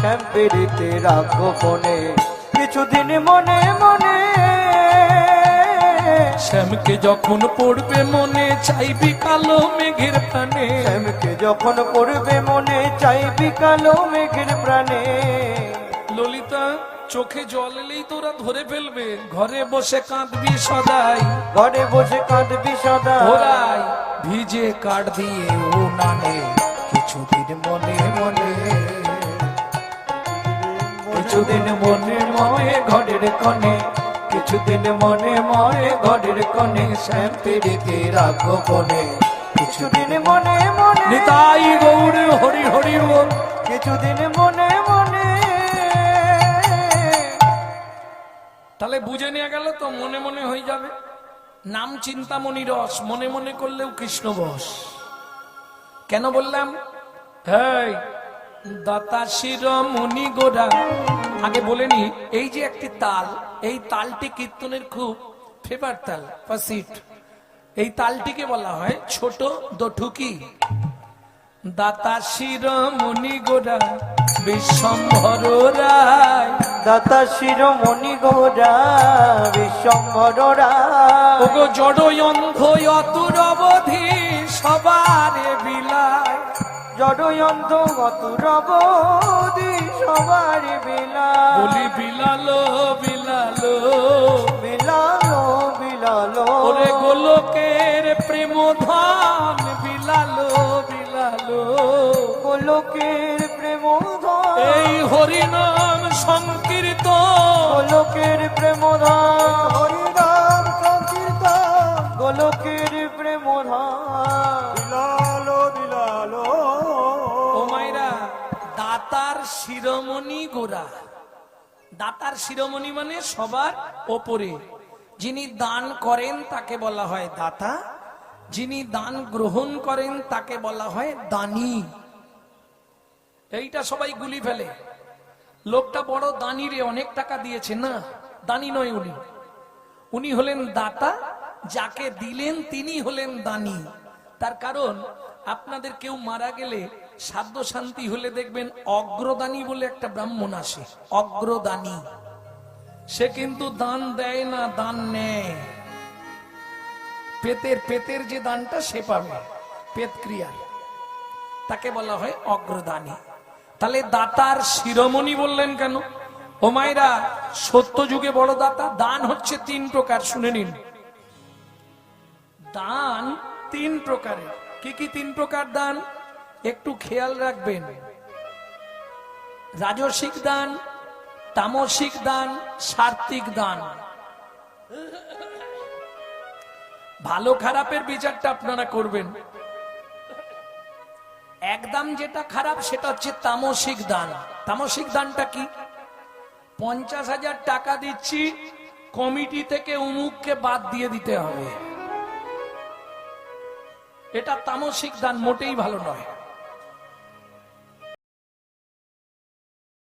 শ্যাম পেরিতে রাখো মনে কিছুদিন মনে মনে। শ্যামকে যখন পড়বে মনে চাইবি কালো মেঘের প্রাণে। শ্যামকে যখন পড়বে মনে চাইবি কালো মেঘের প্রাণে। ললিতা চোখে জল এলেই তোরা ধরে ফেলবে, ঘরে বসে কাঁদবি সদাই, ঘরে বসে কাঁদবি সদা। ওরাই ভিজে কাঠ দিয়ে ও নানে কিছুদিন মনে মনে, কিছুদিন মনে মনে ঘরের কোণে, কিছুদিন মনে মনে ঘরের কোণে শ্যাম পেরিতে রাখো মনে কিছুদিন মনে মনে। নিতাই গৌর হরি হরি বল। কিছুদিন মনে মনে। তাহলে বুঝে নিয়ে গেল তো মনে মনে হয়ে যাবে। নাম চিন্তামণি রস, মনে মনে করলেও কৃষ্ণ বস। কেন বললাম? হ্যাঁ, দাতা শিরোমণি গোরা। আগে বলেনি এই যে একটি তাল, এই তালটি কীর্তনের খুব ফেভার তাল, ফাসিট। এই তালটিকে বলা হয় ছোট দঠুকি। দাতা শিরোমণি গোরা বিশ্বম্ভর রায়, দাতা শিরোমণি গোরা বিশ্বম্ভর রায়। ওগো জড় অন্ধ অতুর অবধি সবারে বিলায়, জড়য়ন্ত অতুর অবধি সবার বিলায়। বলি বিলালো বিলালো, বিলালো বিলালো। ওরে গোলকের প্রেম ধন বিলালো বিলালো, গোলকের প্রেম ধন। এই হরিনাম সংকীর্তন, গোলকের প্রেম ধন। হরিনাম সংকীর্তন গোলকের প্রেম ধন। বিলালো বিলালো। ও মাইরা, দাতার শিরোমণি গোরা। দাতার শিরোমণি মানে সবার ওপরে। যিনি দান করেন তাকে বলা হয় দাতা, যিনি দান গ্রহণ করেন তাকে বলা হয় দানী। এইটা সবাই গুলি ফেলে। লোকটা বড় দানী রে, অনেক টাকা দিয়েছে। না, দানী নয় উনি। উনি হলেন দাতা, যাকে দিলেন তিনি হলেন দানী। তার কারণ আপনাদের কেউ মারা গেলে সাধ্য শান্তি হলে দেখবেন অগ্রদানী বলে একটা ব্রাহ্মণ আসে। অগ্রদানী সে কিন্তু দান দেয় না, দান নেয়। পেতের যে দানটা সে পাবে, পেত ক্রিয়া, তাকে বলা হয় অগ্রদানী। তাহলে দাতার শিরোমণি বললেন কেন? ও মায়েরা, সত্য যুগে বড় দাতা। দান হচ্ছে 3 প্রকার, শুনে নিন। দান 3 প্রকারের। কি কি 3 প্রকার দান একটু খেয়াল রাখবেন। রাজসিক দান, তামসিক দান, সাত্ত্বিক দান। ভালো খারাপের বিচারটা আপনারা করবেন। একদম যেটা খারাপ সেটা হচ্ছে তামসিক দান। তামসিক দানটা কি? 50,000 টাকা দিচ্ছি, কমিটি থেকে অমুককে বাদ দিয়ে দিতে হবে। এটা তামসিক দান, মোটেই ভালো নয়।